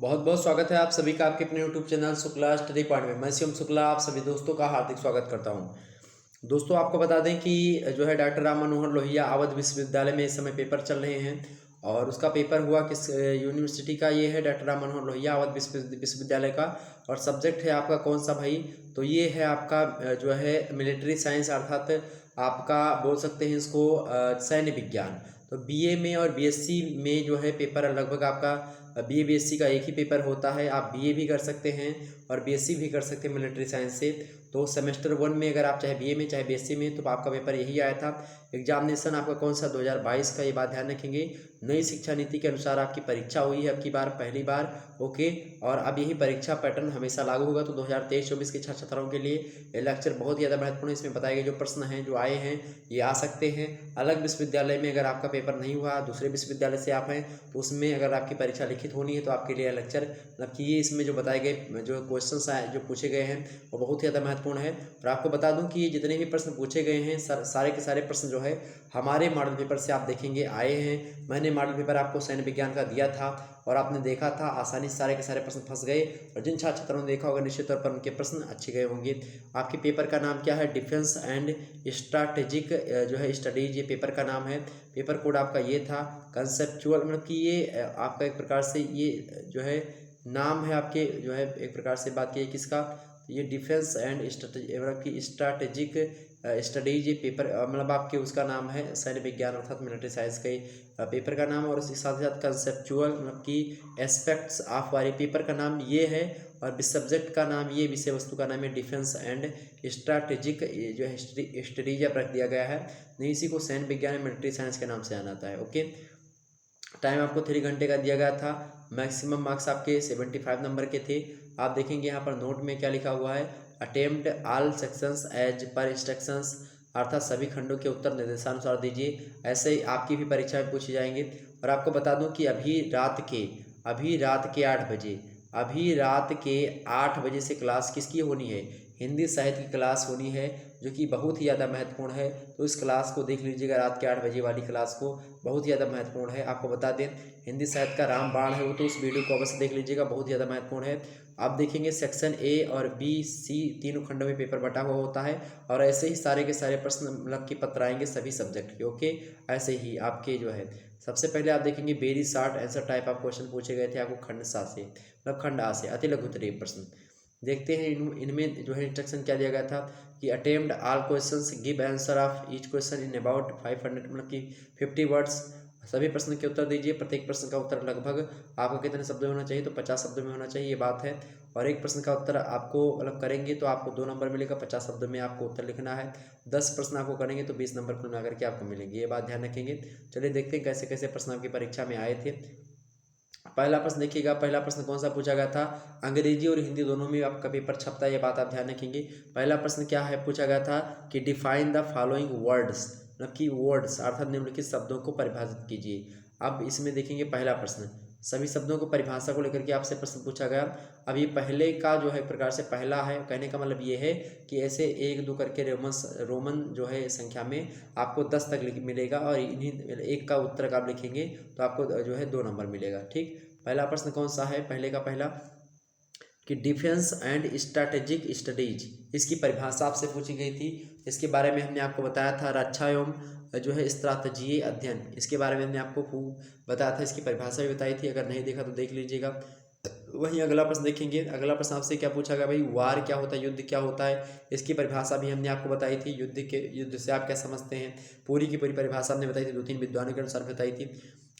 बहुत बहुत स्वागत है आप सभी का आपके अपने YouTube channel Shukla study point में। मैं शिवम शुक्ला आप सभी दोस्तों का हार्दिक स्वागत करता हूं। दोस्तों आपको बता दें कि जो है डॉक्टर राम मनोहर लोहिया अवध विश्वविद्यालय में इस समय पेपर चल रहे हैं और उसका पेपर हुआ किस यूनिवर्सिटी का, ये है डॉक्टर राम मनोहर लोहिया अवध विश्वविद्यालय का। और सब्जेक्ट है आपका कौन सा भाई, तो ये है आपका जो है मिलिट्री साइंस, अर्थात आपका बोल सकते हैं इसको सैन्य विज्ञान। तो बीए में और बीएससी में जो है पेपर लगभग आपका बीए बीएससी का एक ही पेपर होता है। आप बीए भी कर सकते हैं और बीएससी भी कर सकते हैं मिलिट्री साइंस से। तो सेमेस्टर 1 में अगर आप चाहे बीए में चाहे बीएससी में, तो आपका पेपर यही आया था। एग्जामिनेशन आपका कौन सा 2022 का, ये बात ध्यान रखेंगे। नई शिक्षा नीति के अनुसार आपकी परीक्षा हुई है अब की बार, पहली बार। ओके, और अब यही परीक्षा पैटर्न हमेशा लागू होगा। तो 2023-24 के छात्र छात्राओं के लिए ये लेक्चर बहुत ज़्यादा महत्वपूर्ण है। इसमें बताए गए जो प्रश्न हैं जो आए हैं ये आ सकते हैं। अलग विश्वविद्यालय में अगर आपका पेपर नहीं हुआ, दूसरे विश्वविद्यालय से आप हैं, तो उसमें अगर आपकी परीक्षा लिखित होनी है तो आपके लिए लेक्चर मतलब कि ये इसमें जो बताए गए जो क्वेश्चंस आए जो पूछे गए हैं वो बहुत ही ज़्यादा महत्वपूर्ण है। और आपको बता दूं कि ये जितने भी प्रश्न पूछे गए हैं सारे के सारे प्रश्न जो है हमारे मॉडल पेपर से आप देखेंगे आए हैं। मैंने मॉडल पेपर आपको सैन्य विज्ञान का दिया था और आपने देखा था आसानी से सारे के सारे प्रश्न फंस गए। और जिन छात्र छात्रों ने देखा होगा निश्चित तौर पर उनके प्रश्न अच्छे गए होंगे। आपके पेपर का नाम क्या है, डिफेंस एंड स्ट्रैटेजिक जो है स्टडीज, ये पेपर का नाम है। पेपर कोड आपका ये था कंसेप्चुअल, मतलब कि ये आपका एक प्रकार से ये जो है नाम है आपके जो है एक प्रकार से बात की किसका, ये डिफेंस एंड मतलब कि स्ट्रैटेजिक स्टडीज, ये पेपर मतलब आपके उसका नाम है सैन्य विज्ञान अर्थात मिलिट्री साइंस के पेपर का नाम। और उसके साथ ही साथ कंसेप्चुअल मतलब कि एस्पेक्ट्स ऑफ वाले पेपर का नाम ये है। और सब्जेक्ट का नाम ये, विषय वस्तु का नाम है डिफेंस एंड स्ट्रैटेजिक जो है स्टडीज रख दिया गया है। नहीं, इसी को सैन्य विज्ञान मिलिट्री साइंस के नाम से जाना जाता है। ओके, टाइम आपको 3 घंटे का दिया गया था। मैक्सिमम मार्क्स आपके 75 नंबर के थे। आप देखेंगे यहाँ पर नोट में क्या लिखा हुआ है, attempt all sections as per instructions, अर्थात सभी खंडों के उत्तर निर्देशानुसार दीजिए। ऐसे ही आपकी भी परीक्षा में पूछे जाएंगे। और आपको बता दूं कि अभी रात के 8 बजे से क्लास किसकी होनी है, हिंदी साहित्य की क्लास होनी है, जो कि बहुत ही ज़्यादा महत्वपूर्ण है। तो इस क्लास को देख लीजिएगा, रात के 8 बजे वाली क्लास को, बहुत ज़्यादा महत्वपूर्ण है। आपको बता दें हिंदी साहित्य का रामबाण है वो, तो उस वीडियो को अवश्य देख लीजिएगा, बहुत ज़्यादा महत्वपूर्ण है। आप देखेंगे सेक्शन ए और बी सी तीनों खंडों में पेपर बटा हुआ होता है। और ऐसे ही सारे के सारे प्रश्न मतलब कि पत्र आएंगे सभी सब्जेक्ट के। ओके, ऐसे ही आपके जो है सबसे पहले आप देखेंगे वेरी शॉर्ट आंसर टाइप आप क्वेश्चन पूछे गए थे आपको खंड सा से, मतलब खंड आ से, अति लघु उत्तरीय प्रश्न। देखते हैं इनमें जो है इंस्ट्रक्शन क्या दिया गया था कि attempt all questions, give answer of each question in about 500 मतलब कि 50 वर्ड्स। सभी प्रश्न के उत्तर दीजिए। प्रत्येक प्रश्न का उत्तर लगभग आपको कितने शब्दों में होना चाहिए, तो 50 शब्दों में होना चाहिए, ये बात है। और एक प्रश्न का उत्तर आपको मतलब करेंगे तो आपको 2 नंबर मिलेगा, 50 शब्दों में आपको उत्तर लिखना है। 10 प्रश्न आपको करेंगे तो 20 नंबर कुल मिलाकर के आपको मिलेंगे, ये बात ध्यान रखेंगे। चलिए देखते हैं कैसे कैसे प्रश्न आपकी परीक्षा में आए थे। पहला प्रश्न देखिएगा, पहला प्रश्न कौन सा पूछा गया था, अंग्रेजी और हिंदी दोनों में आपका पेपर छपता है, ये बात आप ध्यान रखेंगे। पहला प्रश्न क्या है पूछा गया था कि डिफाइन द फॉलोइंग वर्ड्स, मतलब कि वर्ड्स अर्थात निम्नलिखित शब्दों को परिभाषित कीजिए। अब इसमें देखेंगे पहला प्रश्न, सभी शब्दों को परिभाषा को लेकर के आपसे प्रश्न पूछा गया। अब ये पहले का जो है प्रकार से पहला है, कहने का मतलब ये है कि ऐसे 1 2 करके रोमन जो है संख्या में आपको 10 तक मिलेगा। और इन्हीं एक का उत्तर का आप लिखेंगे तो आपको जो है 2 नंबर मिलेगा। ठीक, पहला प्रश्न कौन सा है, पहले का पहला कि डिफेंस एंड स्ट्रैटेजिक स्टडीज, इसकी परिभाषा आपसे पूछी गई थी। इसके बारे में हमने आपको बताया था, रक्षा एवं जो है स्ट्रैटेजीय अध्ययन, इसके बारे में हमने आपको खूब बताया था, इसकी परिभाषा भी बताई थी। अगर नहीं देखा तो देख लीजिएगा। वहीं अगला प्रश्न देखेंगे, अगला प्रश्न आपसे क्या पूछा गया भाई, वार क्या होता है, युद्ध क्या होता है, इसकी परिभाषा भी हमने आपको बताई थी। युद्ध से आप क्या समझते हैं, पूरी की पूरी परिभाषा हमने बताई थी, 2-3 विद्वानों के अनुसार बताई थी।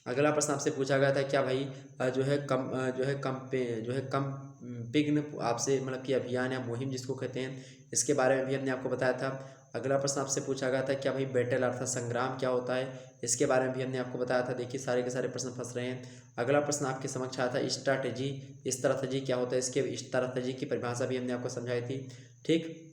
अगला प्रश्न आपसे पूछा गया था क्या भाई, जो है कंपिग्न आपसे मतलब कि अभियान या मुहिम जिसको कहते हैं, इसके बारे में भी हमने आपको बताया था। अगला प्रश्न आपसे पूछा गया था क्या भाई, बैटल अर्थात संग्राम क्या होता है, इसके बारे में भी हमने आपको बताया था। देखिए सारे के सारे प्रश्न फंस रहे हैं। अगला प्रश्न आपके समक्ष आया था स्ट्रैटेजी क्या होता है, इसके स्ट्रैटेजी की परिभाषा भी हमने आपको समझाई थी। ठीक,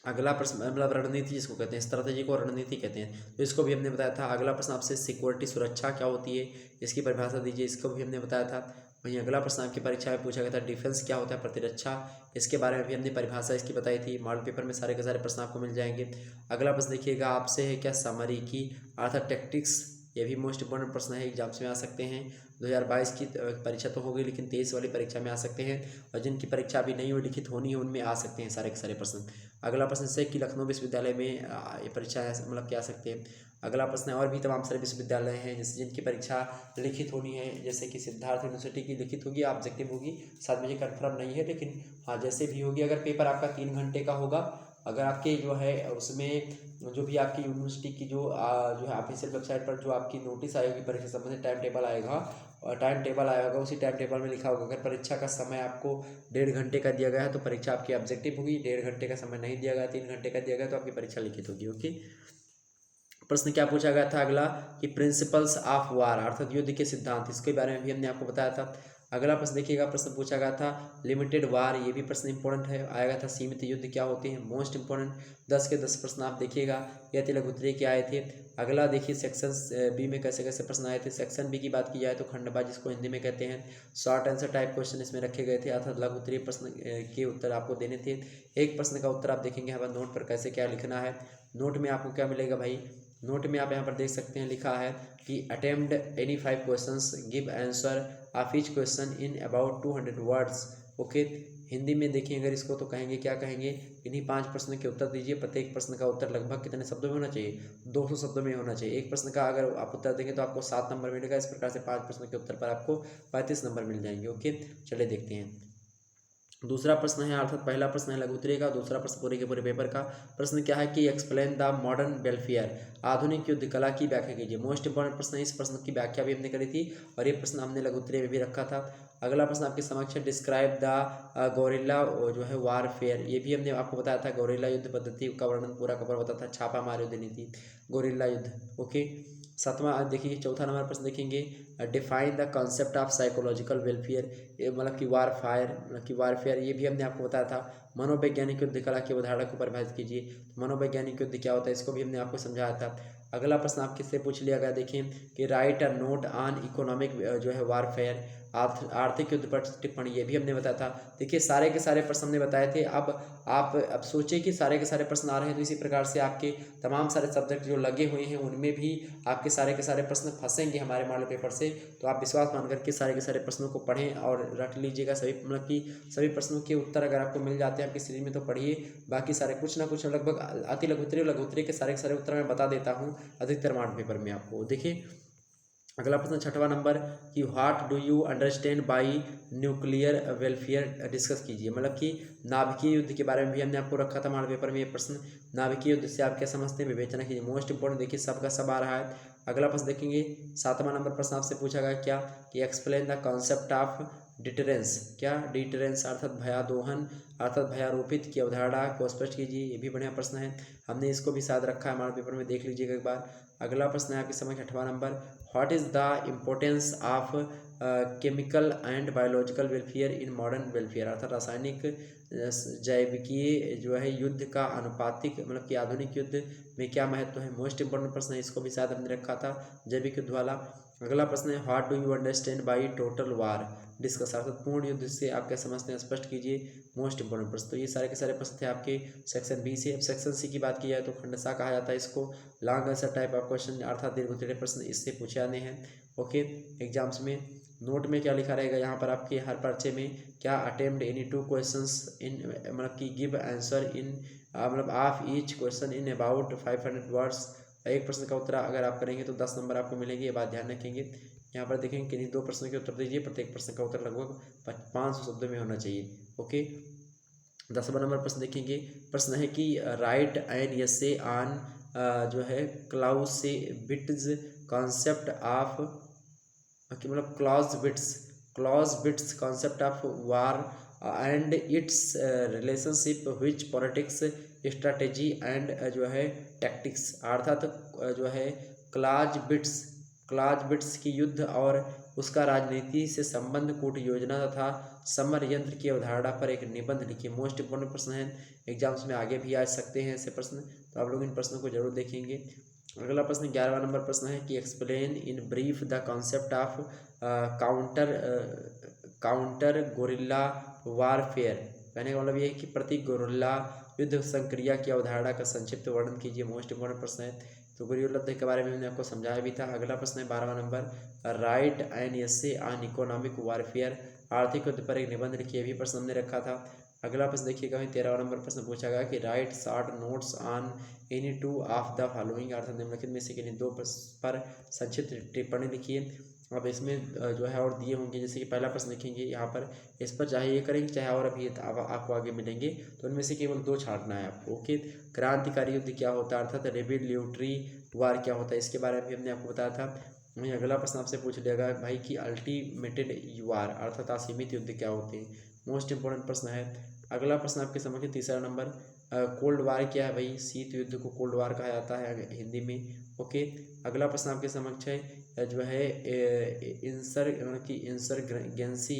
अगला प्रश्न मतलब रणनीति जिसको कहते हैं, स्ट्रैटेजी को रणनीति कहते हैं, तो इसको भी हमने बताया था। अगला प्रश्न आपसे सिक्योरिटी सुरक्षा क्या होती है, इसकी परिभाषा दीजिए, इसको भी हमने बताया था। वहीं अगला प्रश्न आपकी परीक्षा में पूछा गया था डिफेंस क्या होता है, प्रतिरक्षा, इसके बारे में भी हमने परिभाषा इसकी बताई थी। मॉडल पेपर में सारे के सारे प्रश्न आपको मिल जाएंगे। अगला प्रश्न देखिएगा आपसे है क्या, समरी की अर्थात टैक्टिक्स, ये भी मोस्ट इंपॉर्टेंट प्रश्न है, एग्जाम्स में आ सकते हैं। 2022 की परीक्षा तो हो गई, लेकिन 23 वाली परीक्षा में आ सकते हैं, और जिनकी परीक्षा अभी नहीं हुई, लिखित होनी है, उनमें आ सकते हैं सारे के सारे प्रश्न। अगला प्रश्न से कि लखनऊ विश्वविद्यालय में ये परीक्षा मतलब क्या आ सकते हैं। अगला प्रश्न है और भी तमाम सारे विश्वविद्यालय हैं जैसे जिनकी परीक्षा लिखित होनी है, जैसे कि सिद्धार्थ यूनिवर्सिटी की लिखित होगी, ऑब्जेक्टिव होगी, शायद मुझे कंफर्म नहीं है, लेकिन हाँ जैसे भी होगी। अगर पेपर आपका 3 घंटे का होगा, अगर आपके जो है उसमें जो भी आपकी यूनिवर्सिटी की जो है ऑफिशियल वेबसाइट पर जो आपकी नोटिस आएगी परीक्षा संबंधित टाइम टेबल आएगा, और टाइम टेबल आएगा, उसी टाइम टेबल में लिखा होगा अगर परीक्षा का समय आपको 1.5 घंटे का दिया गया है तो परीक्षा आपकी ऑब्जेक्टिव होगी, 1.5 घंटे का समय नहीं दिया गया, 3 घंटे का दिया गया तो आपकी परीक्षा लिखित होगी। ओके, प्रश्न क्या पूछा गया था अगला कि प्रिंसिपल्स ऑफ वार अर्थात युद्ध के सिद्धांत, इसके बारे में भी हमने आपको बताया था। अगला प्रश्न देखिएगा, प्रश्न पूछा गया था लिमिटेड वार, ये भी प्रश्न इंपॉर्टेंट है, आएगा था सीमित युद्ध क्या होते हैं, मोस्ट इंपॉर्टेंट। 10 के 10 प्रश्न आप देखिएगा, यह लघु उत्तरीय के आए थे। अगला देखिए सेक्शन बी में कैसे कैसे प्रश्न आए थे। सेक्शन बी की बात की जाए तो खंडबाज जिसको हिंदी में कहते हैं, शॉर्ट आंसर टाइप क्वेश्चन इसमें रखे गए थे, अर्थात लघु उत्तरीय प्रश्न के उत्तर आपको देने थे। एक प्रश्न का उत्तर आप देखेंगे यहाँ पर नोट पर कैसे क्या लिखना है। नोट में आपको क्या मिलेगा भाई, नोट में आप यहाँ पर देख सकते हैं लिखा है कि attempt any 5 questions, give answer of each question in about 200 words. Okay, Hindi में देखिए अगर इसको तो कहेंगे क्या कहेंगे, इन्हीं 5 प्रश्न के उत्तर दीजिए, प्रत्येक प्रश्न का उत्तर लगभग कितने शब्दों में होना चाहिए, 200 शब्दों में होना चाहिए। एक प्रश्न का अगर आप उत्तर देंगे तो आपको 7 नंबर मिलेगा, इस प्रकार से 5 प्रश्न के उत्तर पर आपको 35 नंबर मिल जाएंगे। ओके, चलिए देखते हैं। दूसरा प्रश्न है अर्थात पहला प्रश्न है लघु उत्तरीय का, दूसरा प्रश्न पूरे के पूरे पेपर का। प्रश्न क्या है कि एक्सप्लेन द मॉडर्न वेलफेयर, आधुनिक युद्ध कला की व्याख्या कीजिए। मोस्ट इंपॉर्टेंट प्रश्न है, इस प्रश्न की व्याख्या भी हमने करी थी और ये प्रश्न हमने लघु उत्तरीय में भी रखा था। अगला प्रश्न आपके समक्ष है डिस्क्राइब द गोरिल्ला जो है वारफेयर, ये भी हमने आपको बताया था, गोरिल्ला युद्ध पद्धति का वर्णन पूरा का पूरा बताया था, छापामार युद्ध नीति, गोरिल्ला युद्ध। ओके, सातवां देखिए, चौथा नंबर प्रश्न देखेंगे define the concept of psychological welfare, मतलब कि वारफायर मतलब कि वारफेयर, ये भी हमने आपको बताया था। मनोवैज्ञानिक युद्ध कला की अवधारणा को परिभाषित कीजिए, मनोवैज्ञानिक युद्ध क्या होता है इसको भी हमने आपको समझाया था। अगला प्रश्न आपके से पूछ लिया गया, देखिए कि right a note on economic जो है वारफेयर, आर्थिक युद्ध पर टिप्पणी, ये भी हमने बताया था। देखिए सारे के सारे प्रश्न हमने बताए थे। अब सोचिए कि सारे के सारे प्रश्न आ रहे हैं, तो इसी प्रकार से आपके तमाम सारे सब्जेक्ट जो लगे हुए हैं उनमें भी आपके सारे के सारे प्रश्न फंसेंगे हमारे मॉडल पेपर से। तो आप विश्वास मान करके सारे के सारे प्रश्नों को पढ़ें और रट लीजिएगा सभी, मतलब कि सभी प्रश्नों के उत्तर अगर आपको मिल जाते हैं आपकी सीरीज में तो पढ़िए, बाकी सारे कुछ ना कुछ लगभग अति लघु उत्तरीय के सारे उत्तर मैं बता देता हूँ अधिकतर मॉडल पेपर में आपको। देखिए अगला प्रश्न छठवां नंबर कि what do you understand by nuclear welfare, discuss कीजिए। मतलब कि नाभिकीय युद्ध के बारे में भी हमने आपको रखा था मॉडल पेपर में ये प्रश्न, नाभिकीय युद्ध से आप क्या समझते हैं विवेचना कीजिए। मोस्ट इंपोर्टेंट देखिए सबका सब आ रहा है। अगला प्रश्न देखेंगे, सातवां नंबर प्रश्न आपसे पूछा गया क्या कि explain the concept of deterrence, क्या डिटरेंस अर्थात भयादोहन अर्थात भयारोपित की अवधारणा को स्पष्ट कीजिए, ये भी बढ़िया प्रश्न है, हमने इसको भी साथ रखा है हमारे पेपर में, देख लीजिएगा एक बार। अगला प्रश्न है आपके समय 8वां number, what is the importance of chemical and biological welfare in modern welfare, अर्थात रासायनिक जैविकीय जो है युद्ध का अनुपातिक मतलब कि आधुनिक युद्ध में क्या महत्व है। मोस्ट इंपोर्टेंट प्रश्न है, इसको भी शायद हमने रखा था जैविक युद्ध वाला। अगला प्रश्न है what do you understand by total war, discuss अर्थात पूर्ण युद्ध से आप क्या समझते हैं स्पष्ट कीजिए। मोस्ट इंपोर्टेंट प्रश्न, तो ये सारे के सारे प्रश्न थे आपके सेक्शन बी से। अब सेक्शन सी की बात की जाए तो खंडसा कहा जाता है इसको, long answer type of question अर्थात दीर्घ उत्तरीय प्रश्न इससे पूछे आने हैं। ओके, एग्जाम्स में नोट में क्या लिखा रहेगा यहाँ पर आपके हर पर्चे में, क्या अटेम्प्ट एनी 2 क्वेश्चंस इन मतलब कि गिव आंसर इन मतलब of each question in about 500 words, एक प्रश्न का उत्तर अगर आप करेंगे तो 10 नंबर आपको मिलेंगे, ये बात ध्यान रखेंगे। यहाँ पर देखेंगे किन्हीं 2 प्रश्नों के उत्तर दीजिए, प्रत्येक प्रश्न का उत्तर लगभग 500 शब्दों में होना चाहिए। ओके, 10वां नंबर प्रश्न देखेंगे, प्रश्न है कि राइट एन एसे ऑन जो है क्लाउसेविट्ज कॉन्सेप्ट ऑफ मतलब Clausewitz concept of war and its relationship which politics strategy and जो है टैक्टिक्स, अर्थात जो है क्लॉज़विट्ज की युद्ध और उसका राजनीति से संबंध, कूट योजना तथा समर यंत्र की अवधारणा पर एक निबंध लिखिए। मोस्ट इंपोर्टेंट प्रश्न है, एग्जाम्स में आगे भी आ सकते हैं ऐसे प्रश्न, तो आप लोग इन प्रश्नों को जरूर देखेंगे। अगला प्रश्न 11वां नंबर प्रश्न है कि explain in brief the concept of counter gorilla warfare, कहने का मतलब ये है कि प्रति गोरिल्ला युद्ध संक्रिया की अवधारणा का संक्षिप्त वर्णन कीजिए। मोस्ट इंपोर्टेंट प्रश्न है, तो गुरिल्ला युद्ध के बारे में हमने आपको समझाया भी था। अगला प्रश्न है 12वां number, write an essay on economic warfare, आर्थिक युद्ध पर एक निबंध लिखिए, भी प्रश्न हमने रखा था। अगला प्रश्न देखिएगा, 13वां नंबर प्रश्न पूछा गया कि right short notes on any two of the following, अर्थात निम्नलिखित में से किन्हीं दो पर संक्षिप्त टिप्पणी लिखिए। अब इसमें जो है और दिए होंगे, जैसे कि पहला प्रश्न लिखेंगे यहाँ पर, इस पर चाहे ये करेंगे चाहे और अभी आपको आगे मिलेंगे, तो उनमें से केवल दो छांटना है आपको। ओके, क्रांतिकारी युद्ध क्या होता है, अर्थात रेवोल्यूटरी वार क्या होता है, इसके बारे में भी हमने आपको बताया था। वहीं अगला प्रश्न आपसे पूछ लिया भाई कि अल्टीमेटेड वार अर्थात असीमित युद्ध क्या होते हैं, मोस्ट इंपॉर्टेंट प्रश्न है। अगला प्रश्न आपके समझ, तीसरा नंबर, कोल्ड वार क्या है भाई, शीत युद्ध को कोल्ड वार कहा जाता है हिंदी में। ओके, अगला प्रश्न आपके समक्ष है जो है इंसर्गेंसी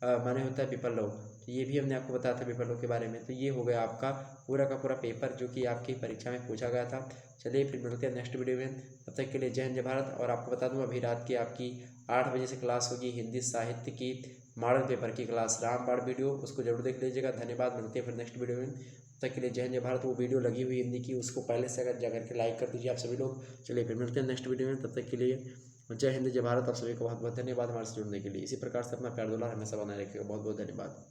माने होता है विप्लव, तो ये भी हमने आपको बताया था विप्लव के बारे में। तो ये हो गया आपका पूरा का पूरा पेपर जो कि आपकी परीक्षा में पूछा गया था। चलिए फिर मिलते हैं नेक्स्ट वीडियो में, तब तक के लिए जय हिंद जय भारत। और आपको बता दूं अभी रात की आपकी 8 बजे से क्लास होगी हिंदी साहित्य की मॉडल पेपर की क्लास, रामबाण वीडियो, उसको जरूर देख लीजिएगा। धन्यवाद, मिलते हैं फिर नेक्स्ट वीडियो में, तब तक के लिए जय हिंद जय भारत। वो वीडियो लगी हुई हिंदी की, उसको पहले से अगर जाकर के लाइक कर दीजिए आप सभी लोग। चलिए फिर मिलते हैं नेक्स्ट वीडियो में, तब तक के लिए जय हिंद जय भारत। आप सभी को बहुत बहुत धन्यवाद हमारे से जुड़ने के लिए। इसी प्रकार से अपना प्यार दुलार हमेशा बनाए रखिएगा। बहुत बहुत धन्यवाद।